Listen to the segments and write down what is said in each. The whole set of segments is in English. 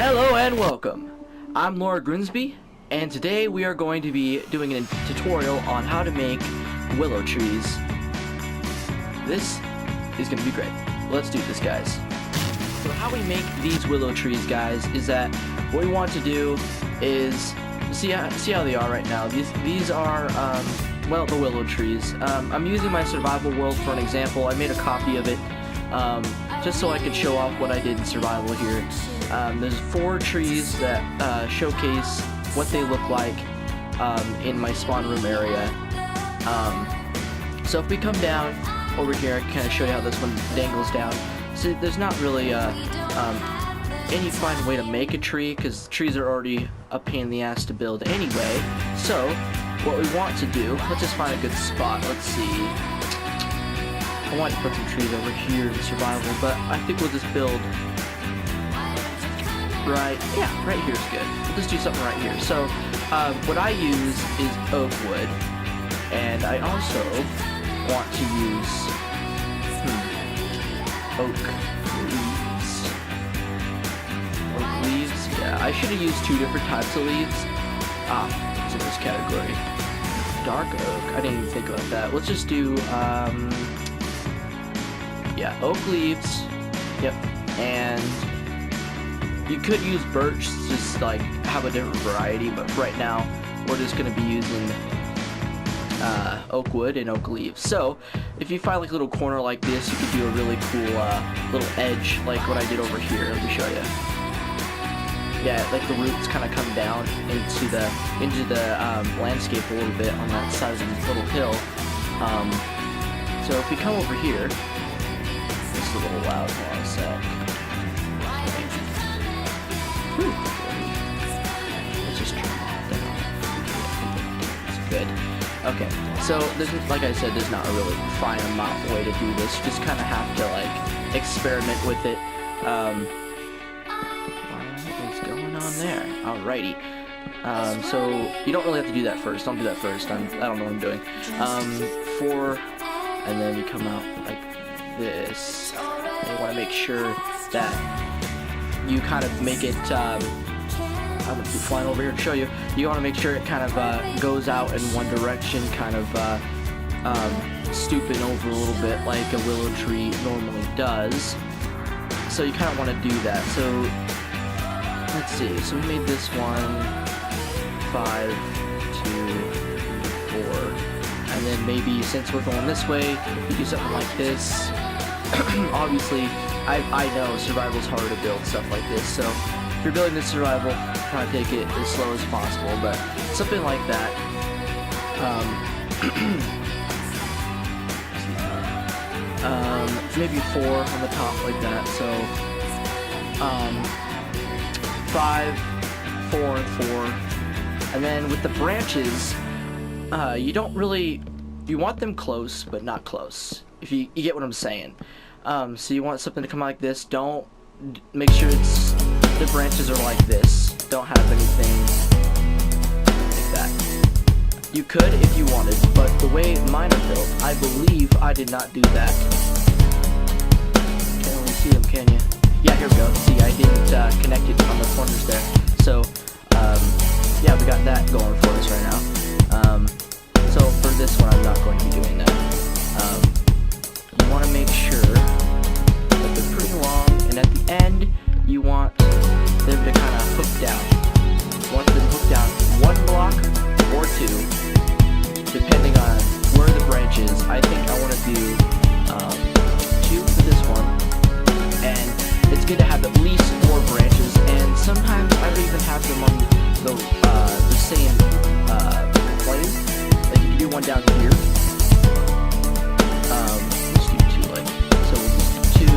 Hello and welcome. I'm Laura Grimsby, and today we are going to be doing a tutorial on how to make willow trees. This is going to be great. Let's do this, guys. So how we make these willow trees, guys, is that what we want to do is see how they are right now. These are well, the willow trees. I'm using my survival world for an example. I made a copy of it just so I could show off what I did in survival here. There's 4 trees that showcase what they look like in my spawn room area. So if we come down over here, I can kind of show you how this one dangles down. So there's not really any fine way to make a tree, because trees are already a pain in the ass to build anyway. So what we want to do, let's just find a good spot. Let's see. I want to put some trees over here in survival, but I think we'll just build right here's good. We'll just do something right here. So what I use is oak wood, and I also want to use oak leaves. Oak leaves? Yeah, I should have used 2 different types of leaves. It's in this category. Dark oak. I didn't even think about that. Let's just do yeah, oak leaves. Yep. And you could use birch, just like have a different variety, but right now we're just going to be using oak wood and oak leaves. So if you find like a little corner like this, you could do a really cool little edge like what I did over here. Let me show you. Yeah, like the roots kind of come down into the landscape a little bit on that side of this little hill. So if we come over here, this is a little loud. Hold on a sec. Let's just turn that down. It's good. Okay, so there's, like I said, there's not a really fine way to do this. You just kind of have to like experiment with it. What is going on there? Alrighty. So you don't really have to do that first. Don't do that first. I don't know what I'm doing. And then you come out like this. And you want to make sure that you kind of make it, I'm going to keep flying over here to show you. You want to make sure it kind of goes out in one direction, kind of stooping over a little bit like a willow tree normally does. So you kind of want to do that. So let's see. So we made this one 5, 2, 4. And then maybe since we're going this way, we do something like this. Obviously, I know survival's hard to build stuff like this, so if you're building this survival, try to take it as slow as possible, but something like that. Maybe 4 on the top like that, so 5, 4, and 4. And then with the branches, you don't really, you want them close, but not close, if you get what I'm saying. So you want something to come out like this. Don't, make sure the branches are like this. Don't have anything like that. You could if you wanted, but the way mine are built, I believe I did not do that. Can't really see them, can you? Yeah, here we go. See, I didn't connect it on the corners there. So, yeah, we got that going for us right now. So for this one, I'm not going to be doing that. You want to make sure that they're pretty long, and at the end, you want them to kind of hook down. You want them to hook down 1 block or 2, depending on where the branch is. I think I want to do 2 for this one, and it's good to have at least 4 branches, and sometimes I would even have them on the same plane. Like you can do one down here. Let's do 2, like, so we'll just do 2,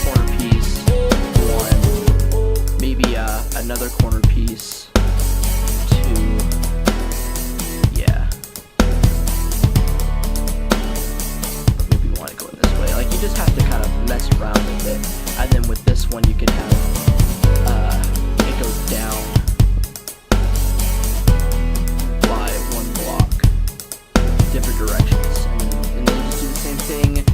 corner piece, 1, maybe another corner piece, 2, yeah. Or maybe we want to go in this way. Like, you just have to kind of mess around with it. And then with this one, you can have, it goes down by 1 block, different directions. And then you just do the same thing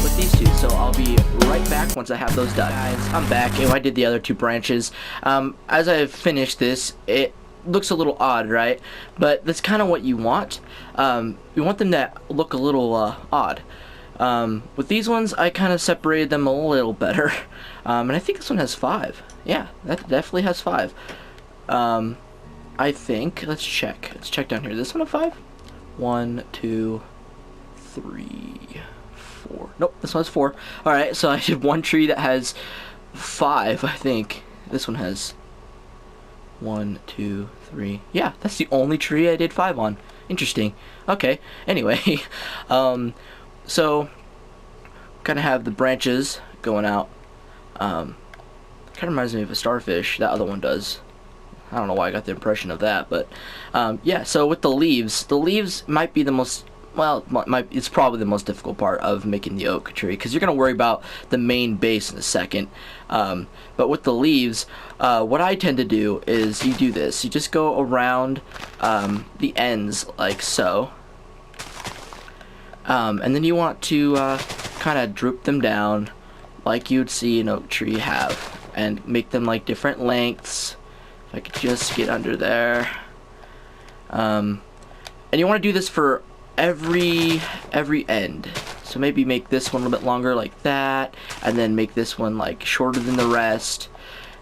with these two. So I'll be right back once I have those done. Guys, I'm back, and I did the other 2 branches. As I finished this, it looks a little odd, right? But that's kind of what you want. You want them to look a little odd. With these ones, I kind of separated them a little better. And I think this one has 5. Yeah, that definitely has 5. I think, let's check down here. This one a 5? 1, 2, 3, 4. Nope, this one has 4. Alright, so I did one tree that has 5, I think. This one has 1, 2, 3. Yeah, that's the only tree I did 5 on. Interesting. Okay, anyway, so kind of have the branches going out. Kind of reminds me of a starfish. That other one does. I don't know why I got the impression of that, but yeah. So with the leaves might be the most, well, it's probably the most difficult part of making the oak tree, because you're gonna worry about the main base in a second. But with the leaves, what I tend to do is you do this. You just go around the ends like so, and then you want to kind of droop them down like you'd see an oak tree have, and make them like different lengths. If I could just get under there. And you want to do this for every end. So maybe make this one a little bit longer like that, and then make this one like shorter than the rest,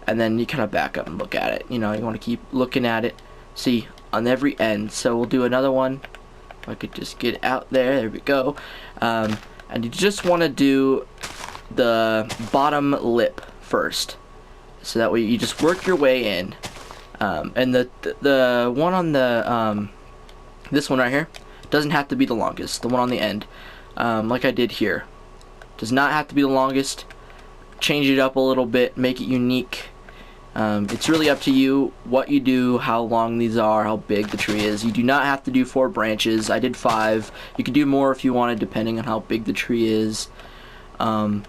and then you kind of back up and look at it. You know, you want to keep looking at it, see, on every end. So we'll do another one. If I could just get out there we go. And you just want to do the bottom lip first, so that way you just work your way in. And the one on the this one right here doesn't have to be the longest. The one on the end, like I did here, does not have to be the longest. Change it up a little bit, make it unique. It's really up to you what you do, how long these are, how big the tree is. You do not have to do 4 branches. I did 5. You could do more if you wanted, depending on how big the tree is. Yeah,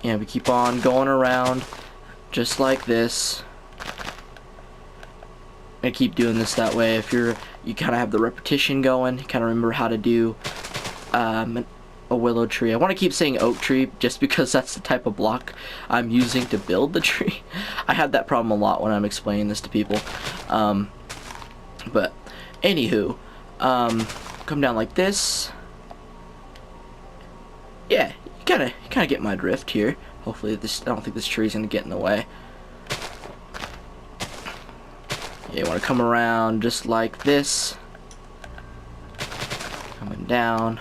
we keep on going around just like this. I keep doing this that way. If you kind of have the repetition going, you kind of remember how to do a willow tree. I want to keep saying oak tree just because that's the type of block I'm using to build the tree. I have that problem a lot when I'm explaining this to people. But anywho, come down like this. Yeah, you kind of get my drift here. Hopefully I don't think this tree's gonna get in the way. Yeah, you want to come around just like this, coming down.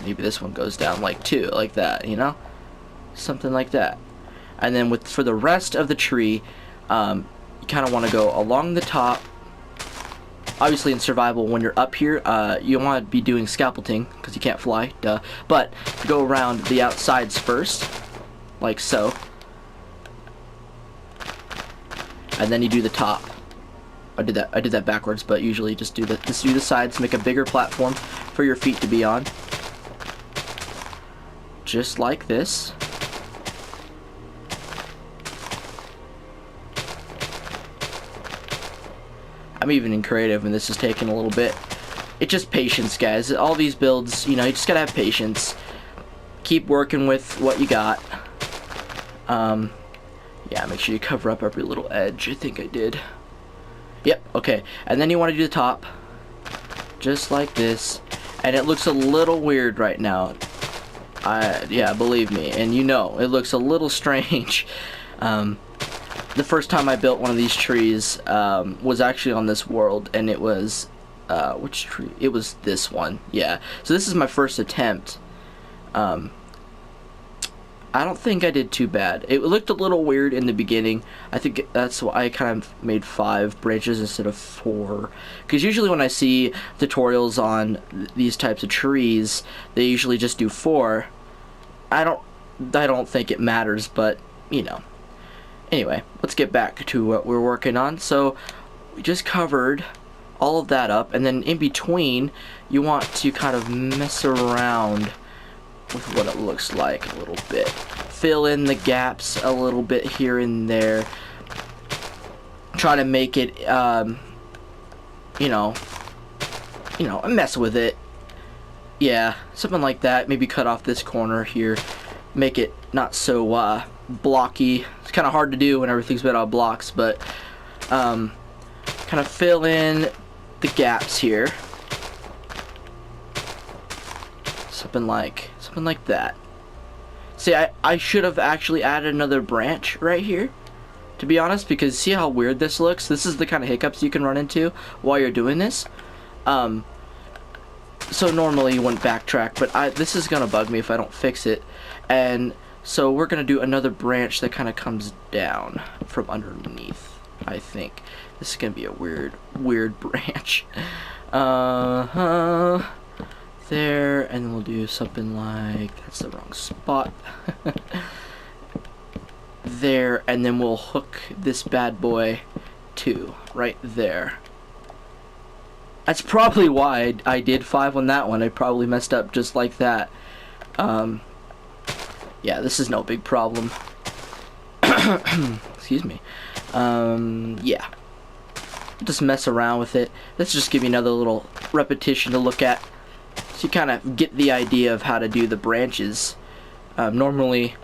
Maybe this one goes down like 2, like that, you know, something like that. And then for the rest of the tree, you kind of want to go along the top. Obviously, in survival, when you're up here, you want to be doing scaffolding because you can't fly, duh. But go around the outsides first, like so. And then you do the top. I did that backwards, but usually just do the sides, make a bigger platform for your feet to be on. Just like this. I'm even in creative and this is taking a little bit. It's just patience, guys. All these builds, you know, you just gotta have patience. Keep working with what you got. Yeah, make sure you cover up every little edge. I think I did. Yep, okay. And then you want to do the top. Just like this. And it looks a little weird right now. Yeah, believe me. And you know, it looks a little strange. The first time I built one of these trees was actually on this world. And it was... which tree? It was this one. Yeah. So this is my first attempt. I don't think I did too bad. It looked a little weird in the beginning. I think that's why I kind of made 5 branches instead of 4. Because usually when I see tutorials on these types of trees, they usually just do 4. I don't think it matters, but you know. Anyway, let's get back to what we're working on. So we just covered all of that up, and then in between, you want to kind of mess around with what it looks like a little bit. Fill in the gaps a little bit here and there. Try to make it, you know, you know, mess with it. Yeah, something like that. Maybe cut off this corner here, make it not so blocky. It's kind of hard to do when everything's made out of blocks, but kind of fill in the gaps here. Something like that. See, I should have actually added another branch right here, to be honest, because see how weird this looks? This is the kind of hiccups you can run into while you're doing this. So normally you wouldn't backtrack, but this is gonna bug me if I don't fix it. And so we're gonna do another branch that kind of comes down from underneath. I think this is gonna be a weird branch. There, and then we'll do something like, that's the wrong spot. There, and then we'll hook this bad boy to right there. That's probably why I did 5 on that one. I probably messed up just like that. Yeah, this is no big problem. Excuse me. Yeah. Just mess around with it. Let's just give you another little repetition to look at, so you kind of get the idea of how to do the branches. Normally,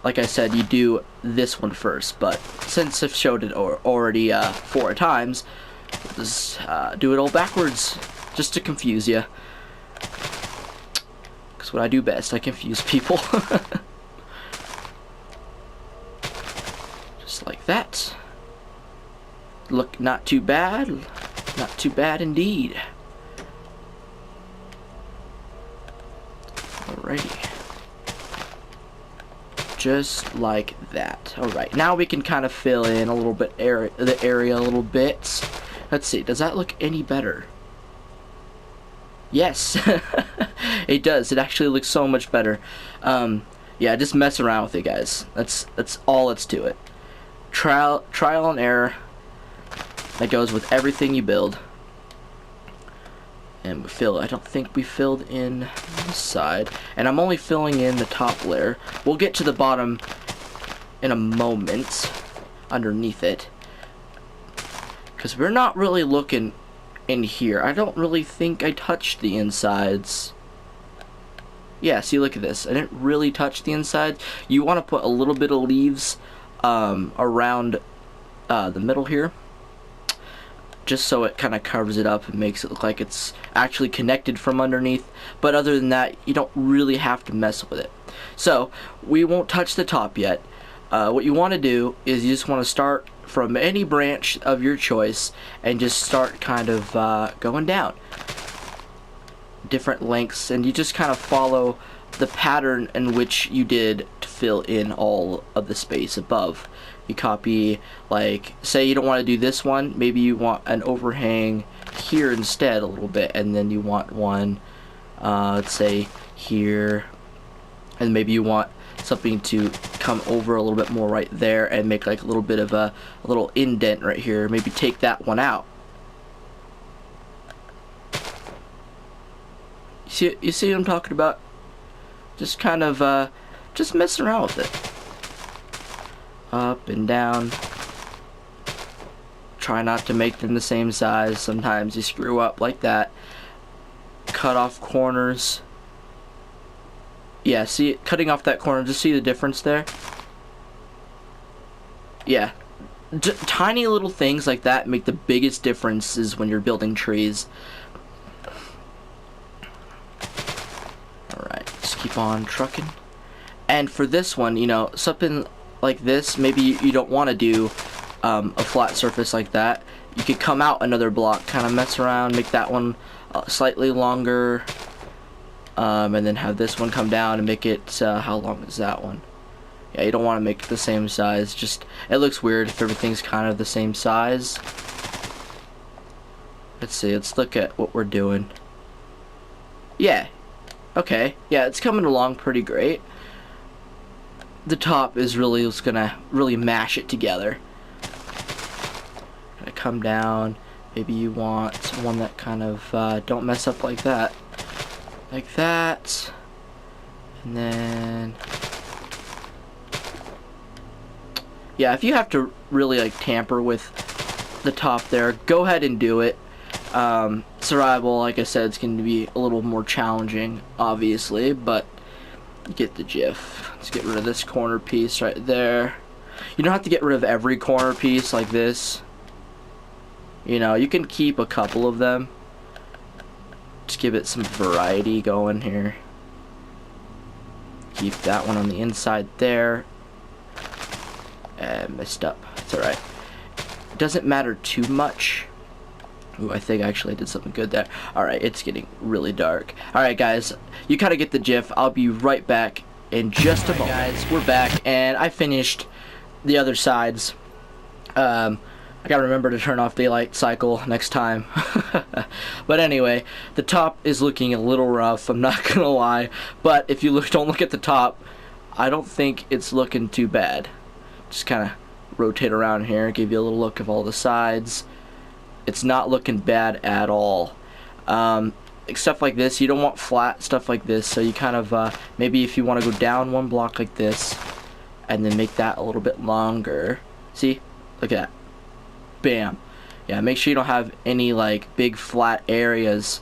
like I said, you do this one first, but since I've showed it already 4 times, just do it all backwards, just to confuse you. Because what I do best, I confuse people. Just like that. Look, not too bad. Not too bad indeed. Alrighty. Just like that. Alright, now we can kind of fill in a little bit the area a little bit. Let's see, does that look any better? Yes. It does. It actually looks so much better. Yeah, just mess around with it, guys. That's all that's to it. Trial and error. That goes with everything you build. And we fill. I don't think we filled in this side, and I'm only filling in the top layer. We'll get to the bottom in a moment underneath it, because we're not really looking in here. I don't really think I touched the insides. Yeah, see, look at this. I didn't really touch the inside. You want to put a little bit of leaves around the middle here, just so it kind of covers it up and makes it look like it's actually connected from underneath. But other than that, you don't really have to mess with it. So we won't touch the top yet. What you want to do is you just want to start from any branch of your choice and just start kind of going down different lengths, and you just kind of follow the pattern in which you did to fill in all of the space above. You copy, like, say you don't want to do this one, maybe you want an overhang here instead a little bit, and then you want one, let's say here, and maybe you want something to come over a little bit more right there and make like a little bit of a little indent right here. Maybe take that one out. You see what I'm talking about? Just kind of just messing around with it. Up and down. Try not to make them the same size. Sometimes you screw up like that. Cut off corners. Yeah, see, cutting off that corner, just see the difference there? Yeah. Tiny little things like that make the biggest differences when you're building trees. Alright, just keep on trucking. And for this one, you know, something like this, maybe you don't want to do a flat surface like that. You could come out another block, kind of mess around, make that one slightly longer, and then have this one come down and make it, how long is that one? Yeah, you don't want to make it the same size. Just, it looks weird if everything's kind of the same size. Let's see, let's look at what we're doing. Yeah, okay, yeah, it's coming along pretty great. The top is really just gonna really mash it together. Gonna come down. Maybe you want one that kind of don't mess up like that. Like that. And then, yeah, if you have to really like tamper with the top there, go ahead and do it. Survival, like I said, it's going to be a little more challenging, obviously, but you get the gif. Let's get rid of this corner piece right there. You don't have to get rid of every corner piece like this. You know, you can keep a couple of them. Just give it some variety going here. Keep that one on the inside there. Messed up. It's alright. It doesn't matter too much. Ooh, I think actually I did something good there. Alright, it's getting really dark. Alright guys, you kind of get the gif. I'll be right back in just a moment. Guys, we're back and I finished the other sides. I gotta remember to turn off daylight cycle next time. But anyway, the top is looking a little rough, I'm not gonna lie. But if you don't look at the top, I don't think it's looking too bad. Just kind of rotate around here, give you a little look of all the sides. It's not looking bad at all. Stuff like this, you don't want flat stuff like this, so you kind of, maybe if you want to go down one block like this, and then make that a little bit longer. See? Look at that. Bam. Yeah, make sure you don't have any, like, big flat areas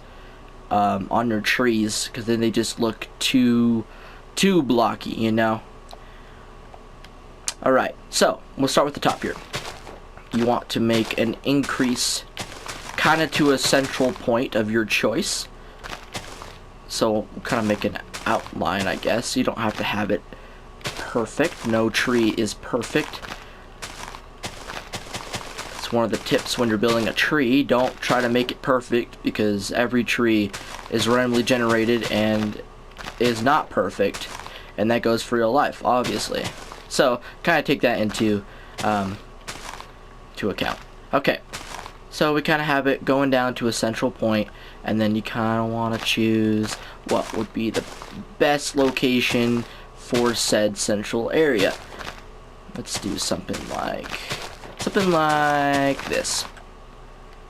on your trees, because then they just look too blocky, you know? Alright, so, we'll start with the top here. You want to make an increase kind of to a central point of your choice. So we'll kind of make an outline, I guess. You don't have to have it perfect. No tree is perfect. It's one of the tips when you're building a tree. Don't try to make it perfect, because every tree is randomly generated and is not perfect. And that goes for real life, obviously. So kind of take that into account. Okay, so we kind of have it going down to a central point, and then you kind of want to choose what would be the best location for said central area. Let's do something like this.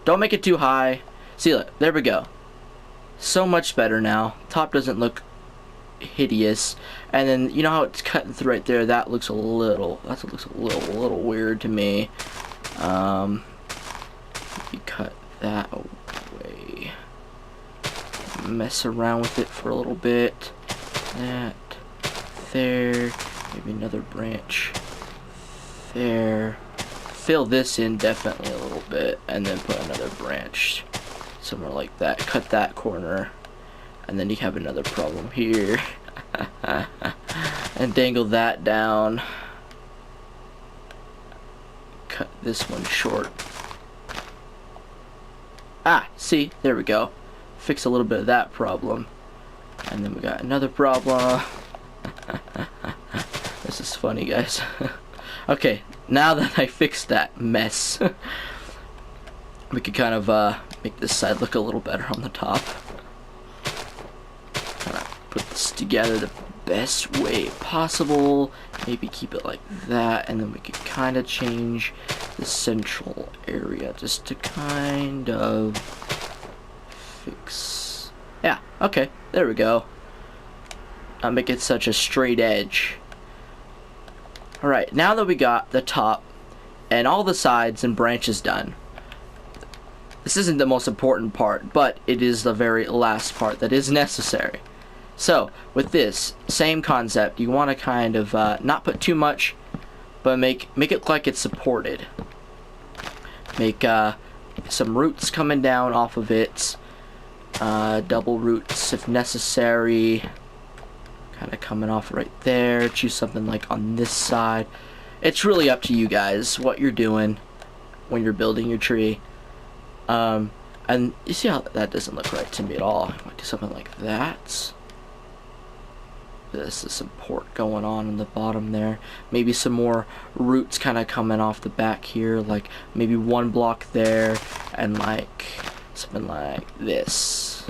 Don't make it too high. See, look, there we go. So much better now. Top doesn't look hideous, and then you know how it's cutting through right there. That looks a little weird to me. You cut that away. Mess around with it for a little bit. That there, maybe another branch there. Fill this in definitely a little bit, and then put another branch somewhere like that. Cut that corner, and then you have another problem here. And dangle that down. Cut this one short. Ah, see, there we go. Fix a little bit of that problem. And then we got another problem. This is funny, guys. Okay, now that I fixed that mess, we could kind of make this side look a little better on the top. Kind of put this together the best way possible. Maybe keep it like that, and then we could kind of change the central area just to kind of fix. Yeah, okay, there we go. Not make it such a straight edge. Alright, now that we got the top and all the sides and branches done, this isn't the most important part, but it is the very last part that is necessary. So, with this same concept, you want to kind of not put too much, but make it look like it's supported. Make some roots coming down off of it, double roots if necessary, kind of coming off right there. Choose something like on this side. It's really up to you guys what you're doing when you're building your tree. And you see how that doesn't look right to me at all. I might do something like that. This is support going on in the bottom there. Maybe some more roots kind of coming off the back here, like maybe one block there, and like something like this.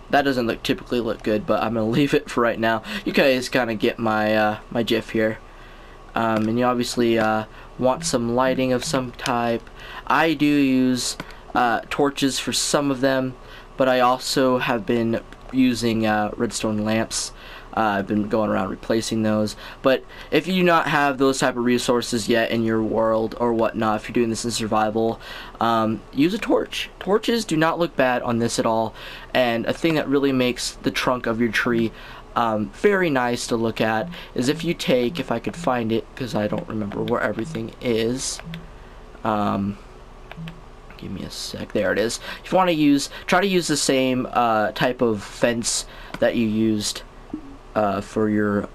That doesn't typically look good, but I'm gonna leave it for right now. You guys kind of get my my gif here, and you obviously want some lighting of some type. I do use torches for some of them, but I also have been using redstone lamps. I've been going around replacing those. But if you do not have those type of resources yet in your world or whatnot, if you're doing this in survival, use a torch. Torches do not look bad on this at all, and a thing that really makes the trunk of your tree very nice to look at is if you take, if I could find it, because I don't remember where everything is. Give me a sec. There it is. If you want to try to use the same type of fence that you used for your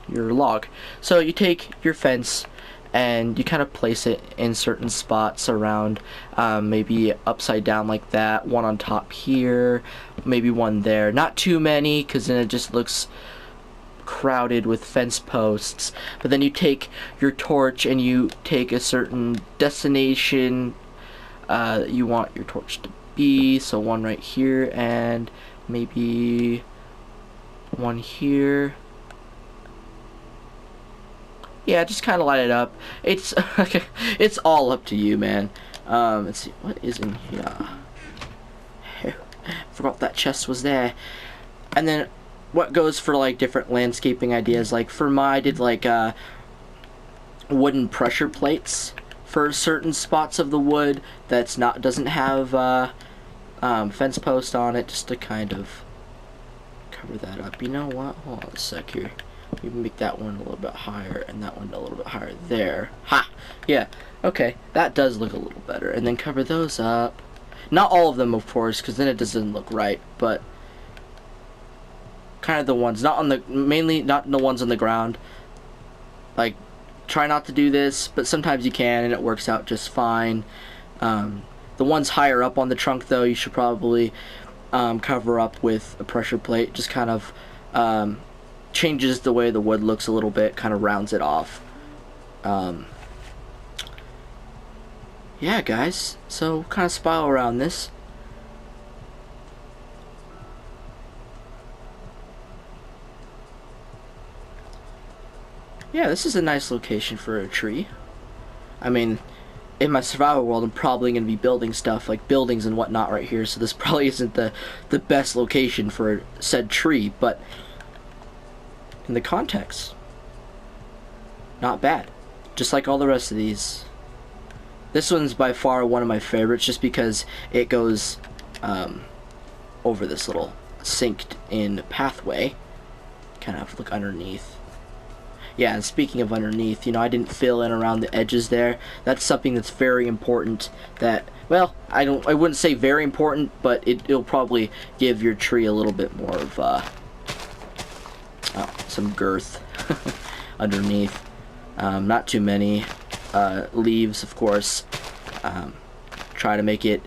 log. So you take your fence and you kind of place it in certain spots around, maybe upside down like that, one on top here, maybe one there. Not too many, because then it just looks crowded with fence posts. But then you take your torch and you take a certain destination you want your torch to be, so one right here and maybe one here. Yeah, just kind of light it up. It's it's all up to you, man. Let's see what is in here. Forgot that chest was there. And then what goes for like different landscaping ideas, like for I did like wooden pressure plates for certain spots of the wood that's doesn't have fence post on it, just to kind of cover that up. You know what? Hold on a sec here. We can make that one a little bit higher and that one a little bit higher. There. Ha! Yeah. Okay. That does look a little better. And then cover those up. Not all of them, of course, because then it doesn't look right. But kind of the ones, mainly not the ones on the ground. Like, try not to do this, but sometimes you can, and it works out just fine. The ones higher up on the trunk, though, you should probably cover up with a pressure plate. Just kind of changes the way the wood looks a little bit, kind of rounds it off. Yeah, guys, so kind of spiral around this. Yeah, this is a nice location for a tree. I mean, in my survival world, I'm probably going to be building stuff like buildings and whatnot right here, so this probably isn't the best location for said tree, but in the context, not bad. Just like all the rest of these. This one's by far one of my favorites, just because it goes over this little sinked in pathway. Kind of look underneath. Yeah, and speaking of underneath, you know, I didn't fill in around the edges there. That's something that's very important. That, well, I wouldn't say very important, but it'll probably give your tree a little bit more of some girth underneath. Not too many leaves, of course. Try to make it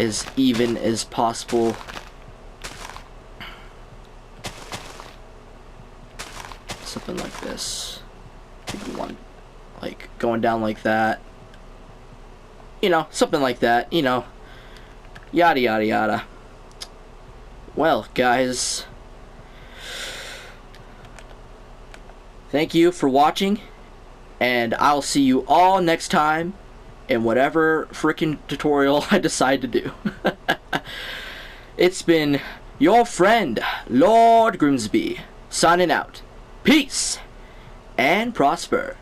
as even as possible. Something like this. Maybe one, like, going down like that. You know, something like that, you know. Yada, yada, yada. Well, guys, thank you for watching, and I'll see you all next time in whatever freaking tutorial I decide to do. It's been your friend, Lord Grimsby, signing out. Peace and prosper.